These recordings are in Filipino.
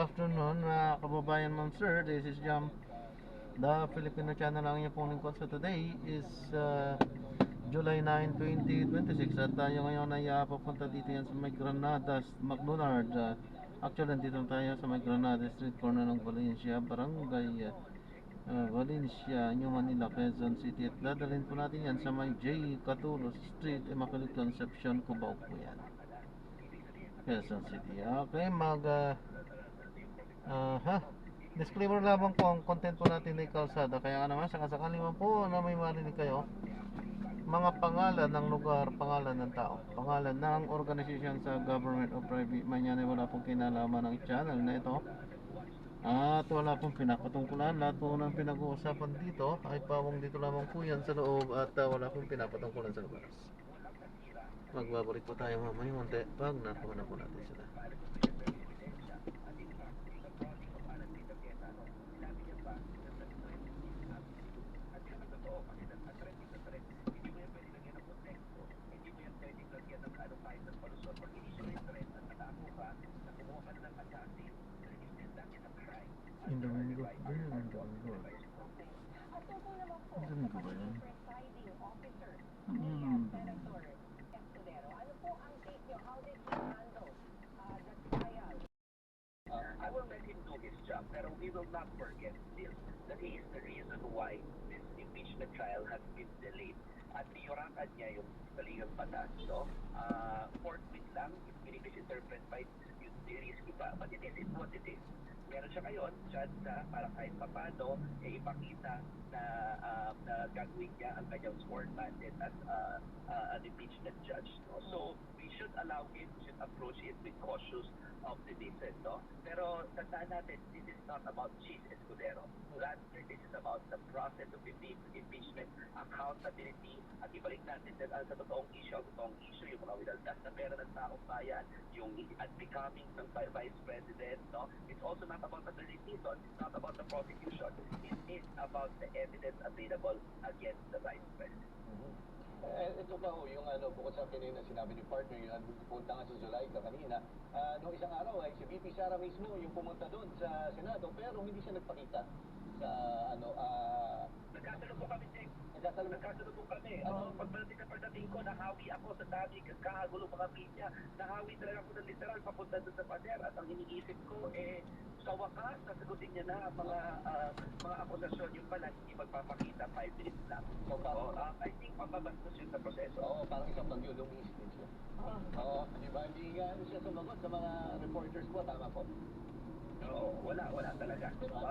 afternoon, mga kababayan ma'am sir. This is Jam, the Filipino channel ang inyong pong lingkod. So today is July 9, 2026 at tayo ngayon ay papunta dito yan sa may Granadas, McDonald. Actually, dito tayo sa may Granada Street corner ng Valencia, Barangay Valencia, New Manila, Quezon City. At dadalhin po natin yan sa may J. Catulo Street, Immaculate Conception, Cubao po yan, Quezon City. Okay, disclaimer lamang po, ang content po natin ay kalsada. Kaya naman, sakasakali man po na may marinig kayo, mga pangalan ng lugar, pangalan ng tao, pangalan ng organisasyon sa government o private man yan ay wala pong kinalaman ng channel na ito. At wala pong pinapatungkulan. Lahat po ng pinag-uusapan dito ay pawang dito lamang po yan sa loob at wala pong pinapatungkulan sa labas. Magbabalik po tayo mamaya munti pag nakuha na po natin sila. Domingo ba yun? Domingo ba yun? I will let him do his job, pero we will not forget this, that he is the reason why this impeachment trial has been delayed. At niyurakan niya yung saligang batas, no? Forthwith lang, misinterpret by yung risky pa, but it is what it is. Meron siya ngayon, chance na para kahit papano, ipakita na gagawin niya ang kanyang sworn mandate as an impeachment judge. No? So, we should allow him, we should approach it with cautious optimism. No? Pero, tandaan natin, this is not about Cheese Escudero. Rather, this is about the process of impeachment, accountability, at ibalik natin sa totoong issue, yung mga winaldas na pera ng taong bayan, yung unbecoming ng Vice President. No? It's also not about the reason, it's not about the prosecution, it is about the evidence available against the Vice President. Ito ba ho, yung bukod sa kanina sinabi ni partner, yung pupunta nga si Zulaika kanina, noong isang araw ay si VP Sara mismo yung pumunta doon sa Senado, pero hindi siya nagpakita sa Nagkasalubong kami, Jake. Nagkasalubong kami. Pagdating ko, nahawi ako sa dami, kagulo mga media. Nahawi talaga ako ng literal, papunta doon sa pader. At ang iniisip ko, sa wakas, nasagutin niya na ang mga akusasyon. Yung pala, hindi magpapakita 5 minutes lang. So, I think mababastos yun sa proseso. Oo, parang isang bagyo, lumis din siya. Oo, di ba? Hindi nga siya sumagot sa mga reporters po, tama po? Oo, wala talaga.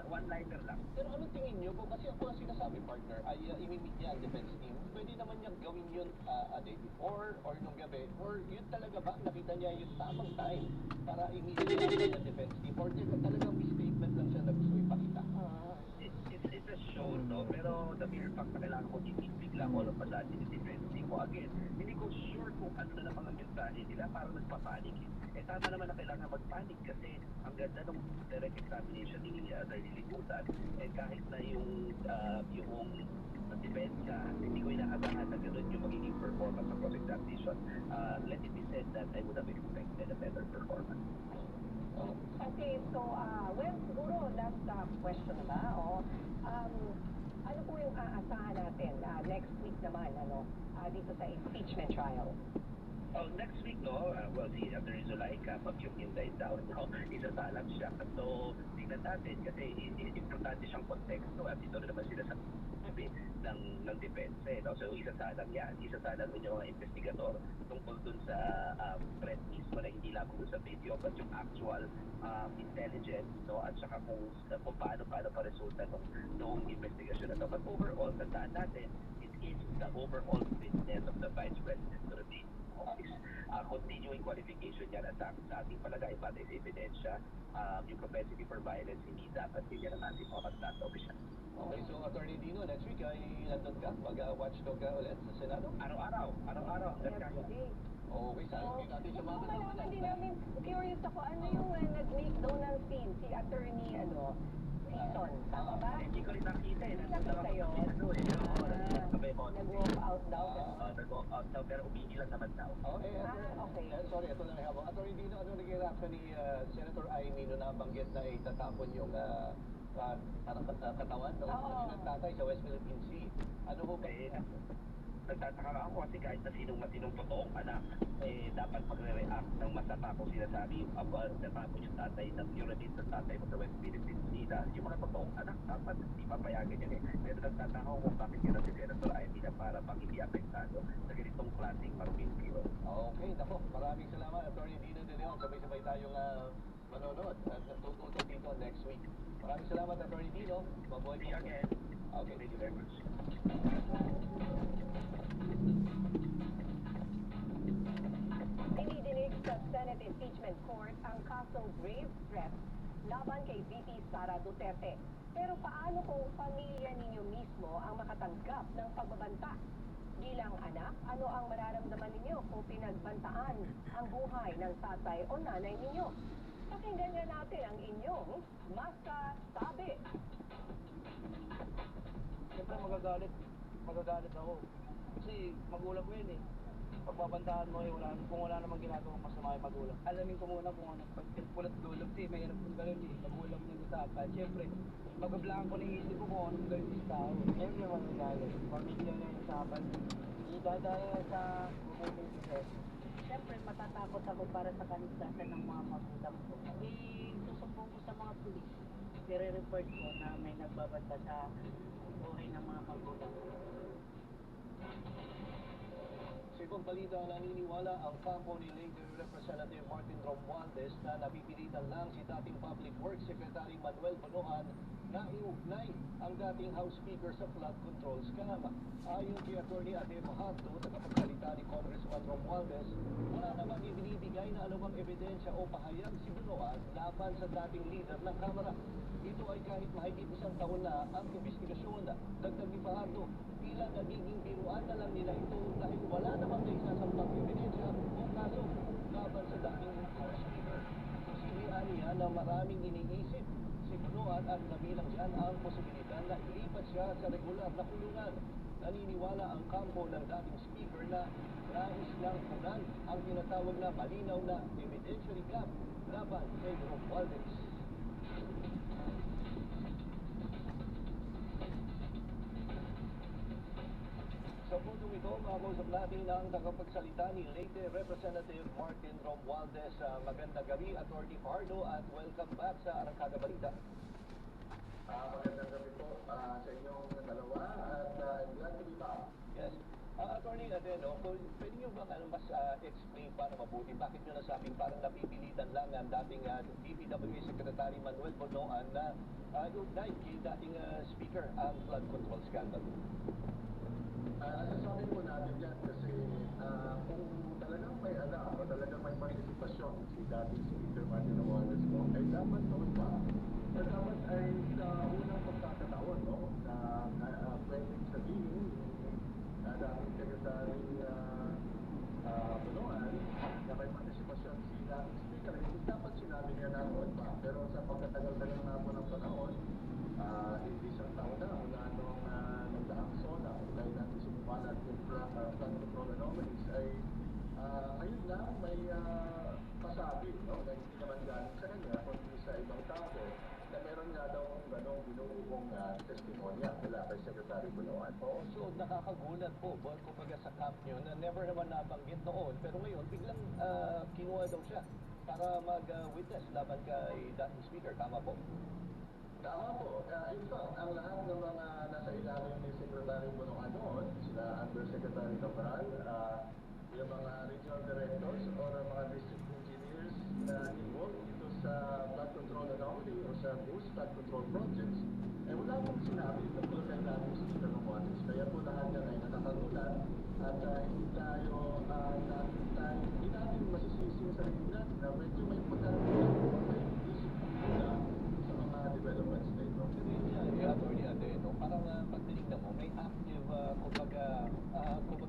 One-liner lang. Pero anong tingin niyo po? Kasi ako ang sinasabi, partner, ay imimit niya ang defense team. Pwede naman niyang gawin yun a day before or nung gabi. Or yun talaga ba? Nakita niya yung tamang time para imimit niya ang defense team. Or talagang misstatement lang siya na gusto ipakita. It's a show, no? Pero the mere fact na kailangan ko titigpig lang all of a sudden yung defense team ko again. Hindi ko sure kung ano na mga mensahe nila para nagpapanik. Tama naman na kailangan magpanik kasi ang ganda ng direct examination ni Lilibutan. Kahit na yung depensa, hindi ko inaasahan na gano'n yung magiging performance ng cross-examination. Let it be said that I would have expected a better performance. Okay, so, siguro last question na ba? Ano po yung aasahan natin next week naman, dito sa impeachment trial? Next week, no, si Attorney Zulaika, pag yung hinday down, no, isasalang siya. So, tingnan natin kasi importante siyang konteksto at ito naman sila sa sabi ng depensa. No? So, isasalang yan. Isasalang din yung mga investigador tungkol dun sa threat mismo na hindi lang dun sa video but yung actual intelligence, no, at saka kung paano pa resulta noong investigasyon na to. But overall, tandaan natin, it is the overall witness of the Vice President to remain office. Continuing qualification yan at sa ating palagay batay sa ebidensya, yung propensity for violence hindi dapat bigyan ng ating mga magdata opisyal. Okay, so Attorney Dino, next week ay nandun ka? Mag-watchdog ka ulit sa Senado? Araw-araw. Okay, sana So, hindi natin siya gusto ko makakasama. malaman din namin, curious ako, ano yung nag-make daw ng scene, si attorney, Season, tama ba? Hindi ko rin nakita eh. Hindi Nandun lang nakita ako yun? sa ano eh. Oo, nagkakabay ko. Nag-walk out daw. Nag-walk out daw, pero umingi lang naman daw. Okay, Okay. sorry, ito lang habang. Attorney Dino, ano naging reaction ni Senator Amy nung nabanggit na itatapon yung parang katawan ng tatay sa West Philippine Sea? Ano ho ba? Nagtataka ako kasi kahit na sinong matinong totoong anak, dapat magre-react ng masama kung sinasabi about natapon yung tatay, yung release ng tatay mo sa West Philippine Sea. Dahil yung mga totoong anak, dapat hindi papayagan yan eh. Pero nagtataka ako kung bakit yun si Senator Amy na para bang hindi apektado sa ganitong klaseng maruming kilo. Okay, nako, maraming salamat, Attorney Dino De Leon. Sabay-sabay tayong manonood at tututok dito next week. Maraming salamat, Attorney Dino. Mabuhay See you again. Okay. Thank you very much. Dinidinig sa Senate Impeachment Court ang kasong grave threat laban kay VP Sara Duterte. Pero paano kung pamilya ninyo mismo ang makatanggap ng pagbabanta? Bilang anak, ano ang mararamdaman ninyo kung pinagbantaan ang buhay ng tatay o nanay ninyo? Pakinggan nga natin ang inyong masasabi. Siyempre magagalit ako. Kasi magulang ko yun eh. Pagbabantaan mo kung wala namang ginagawang masama yung magulang. Alamin ko muna kung ano, pag pinagpulat dulo, kasi may hirap kong gano'n eh, magulang mo yung usapan. Siyempre, magablaan ko ng isip ko kung anong gano'n yung tao. Siyempre magagalit, pamilya na yung usapan. Idadaya sa bubuting success. Siyempre, matatakot ako para sa kaligtasan ng mga magulang ko. Susumbong ko sa mga pulis. I-report ko na may nagbabanta sa buhay ng mga magulang ko. Sa ibang balita, naniniwala ang kampo ni Lady Representative Martin Romualdez na napipilitan lang si dating Public Works Secretary Manuel Bonoan na iugnay ang dating House Speaker sa flood control scam. Ayon kay Attorney Ade Fajardo, tagapagsalita ni Congressman Romualdez, wala namang ibinibigay na anumang ebidensya o pahayag si Bonoan laban sa dating leader ng Kamara. Ito ay kahit mahigit isang taon na ang investigasyon. Dagdag ni Fajardo, tila nagiging biruan na lang nila ito dahil wala namang naisasampang ebidensya o kaso laban sa dating House Speaker. Sinihan niya na maraming iniisip si Bonoan at nabilang dyan ang posibilidad na ilipat siya sa regular na kulungan. Naniniwala ang kampo ng dating Speaker na nais lang punan ang tinatawag na malinaw na evidentiary gap laban kay Romualdez. Sa puntong ito, makausap natin ang tagapagsalita ni Leyte Representative Martin Romualdez. Magandang gabi, Attorney Fajardo, at welcome back sa Arangkada Balita. Magandang gabi po sa inyong dalawa at glad to be back. Yes. Attorney Adeno, pwede nyo bang mas explain para mabuti bakit nyo nasabing parang napipilitan lang ang dating DPWA Secretary Manuel Bonoan na iugnay kay dating Speaker ang flood control scandal? Nasasabi po natin yan kasi kung talagang may alam o talagang may partisipasyon si dating Speaker Martin Romualdez po, ay dapat noon pa na dapat ay sa unang pagkakataon na pwedeng sabihin na dating Secretary Bonoan na may partisipasyon si dating Speaker, hindi dapat sinabi niya na noon pa. Pero sa pagkatagal-tagal na po ng panahon, hindi isang taon na mula nung nagdaang SONA dahil natin sumumalat yung flood control anomalies ay ngayon lang may pasabi na hindi naman galing sa kanya kundi sa ibang tao na meron nga daw ganong binubuong testimonya mula kay Secretary Bonoan. Oo, so nakakagulat po, kumbaga sa camp nyo na never naman nabanggit noon, pero ngayon biglang kinuha daw siya para mag-witness laban kay dating Speaker. Tama po? Tama po. In fact, ang lahat ng mga nasa ilalim ni Secretary Bonoan noon, sila Undersecretary Cabral, yung mga regional directors o mga district engineers na involved dito sa flood control anomaly o sa boost flood control projects, wala pong sinabi tungkol kay dating Speaker Romualdez. Kaya po lahat yan ay nakakagulat at hindi natin masisisi yung sarili natin na medyo may pagkakagulat o may isip muna sa mga developments na ito. Attorney Adeno, parang pag tinignan mo, may active, kumbaga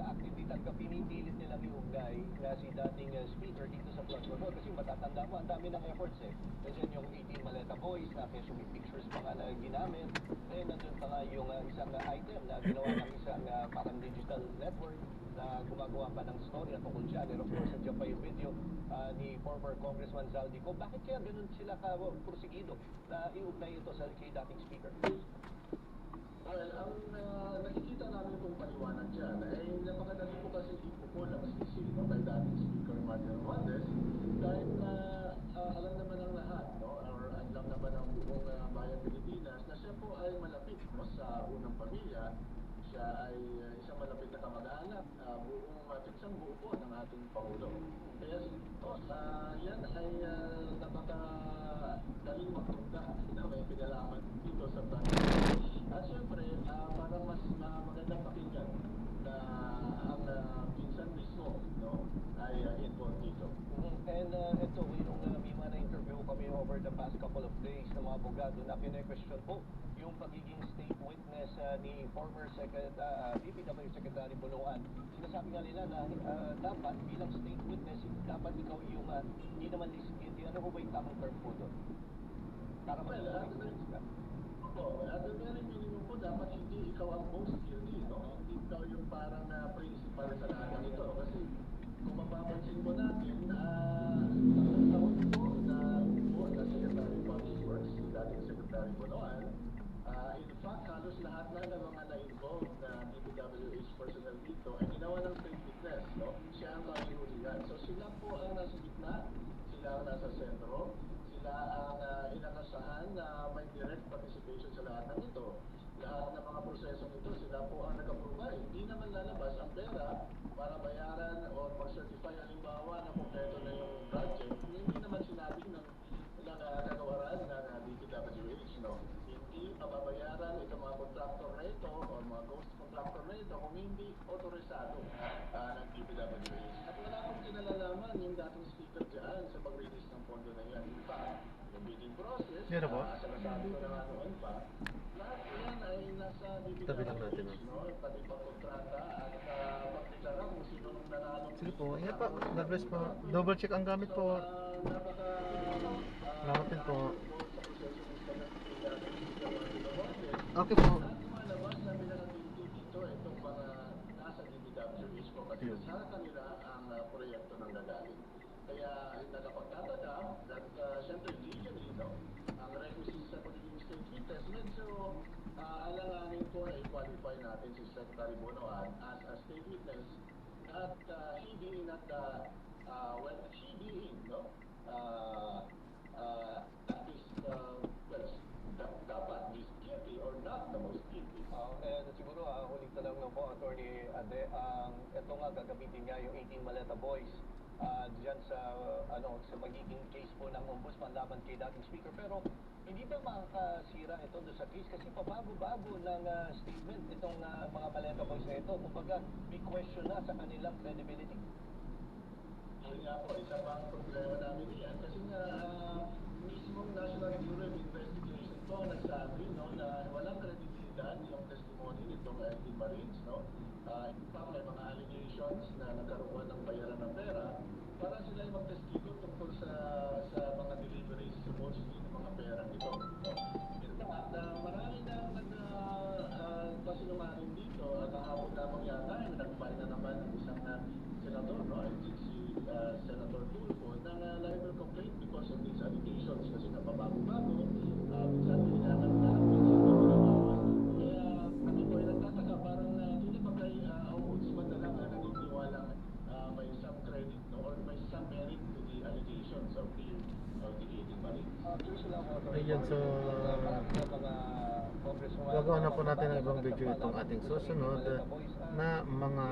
active hindi talaga pinipilit nilang iugnay na si dating speaker dito sa flood control kasi matatanda mo, ang dami ng efforts eh. Kasi yung 18 Maleta Boys, na kaya may pictures pa nga na ginamit, eh nandun pa nga yung isang item na ginawa ng isang parang digital network na gumagawa pa ng story at tungkol dyan. And of course, nandiyan pa yung video ni former Congressman Zaldico. Bakit kaya ganun sila ka-prosigido na iugnay ito sa kay dating speaker? Well, ang nakikita namin kung paliwanag dyan ay napakadali po kasi ipupul ang sisi no, kay dating Speaker Martin Romualdez dahil alam naman ng lahat, no, or alam naman ng buong bayan Pilipinas na siya po ay malapit no, sa unang pamilya. Siya ay isang malapit na kamag-anak, pinsang buo po ng ating Pangulo. Kaya yan ay napakadaling magtugda na may pinalaman dito sa bansa. At syempre, para mas magandang pakinggan na ang pinsan mismo no, ay involved dito. And ito, yung may mga na-interview kami over the past couple of days ng mga abogado na pina-question po yung pagiging state witness ni former DPW Secretary Buluan. Sinasabi nga nila na dapat bilang state witness, dapat ikaw yung hindi naman listed. Ano ba yung tamang term po doon? Para at the very minimum po, dapat hindi ikaw ang most guilty, no? Hindi ikaw yung parang principal sa lahat ng ito. Kasi kung mapapansin mo natin, ang taon po na Secretary Public Works, si dating Secretary Buluan, in fact, halos lahat na ng mga na-involved na DPWH personnel dito ay ginawa ng state witness, no? Siya ang kahihulihan. So sila po ang nasa gitna, sila ang nasa sentro, sila ang inakasahan na may direct participation sa lahat ng ito. Lahat ng mga prosesong ito, sila po ang nag-approve. Hindi naman lalabas ang pera para bayaran o mag-certify halimbawa na kompleto na yung project. Hindi naman sinabi ng kagawaran ng DPWH, no? Hindi mababayaran itong mga contractor na ito o mga ghost contractor na ito kung hindi autorisado ng DPWH. At wala pong kinalalaman yung dating speaker dyan sa pag-release ng pondo na yan. In fact, yung bidding process, sa nasabi ko na nga noon pa, lahat yan ay nasa DPWH, no? Pati pag-kontrata at pag-deklara kung sino nung nanalong. Sige po, ingat po. God bless po. Double check ang gamit po. Salamat din po. Okay po. At lumalabas na pinakatindi dito itong mga nasa DPWH po kasi sa kanila ang proyekto ng gagaling. Kaya nakapagtataka that syempre legally, no, ang requisites sa pagiging state witness, medyo alanganin po na i-qualify natin si Secretary Bonoan as a state witness at he being not well, she being, no, at least, dapat is guilty or not the most guilty. And siguro, huling tanong lang po, Attorney Ade, ito nga gagamitin nga yung 18 Maleta Boys diyan sa sa magiging case po ng ombudsman laban kay dating speaker. Pero hindi ba makakasira ito doon sa case? Kasi pabago-bago ng statement itong mga Maleta Boys na ito. Kumbaga, may question na sa kanilang credibility. Yun nga po, isa pang problema namin yan kasi nga mismong National Bureau of Investigation po nagsabi, no, na walang kredibilidad yung testimony nitong LT Marines, no? In fact, may mga allegations na nagkaroon ng bayaran ng pera para sila ay magtestigo tungkol sa mga deliveries supposedly ng mga pera nito. In fact, marami na nagpasinungaling dito at kahapon lamang yata ay nag-file na naman ang isang senador, no? I think si Senator Tulfo ng libel complaint because of these allegations kasi napabago-bago, minsan kailangan na, minsan pininabawas. Kaya kami po ay nagtataka parang hindi ba kay ombudsman na lang na naniniwalang may some credit, no, or may some merit to the allegations of the 18 Marines. Ayan, so gagawa na po natin ng ibang video itong ating susunod na mga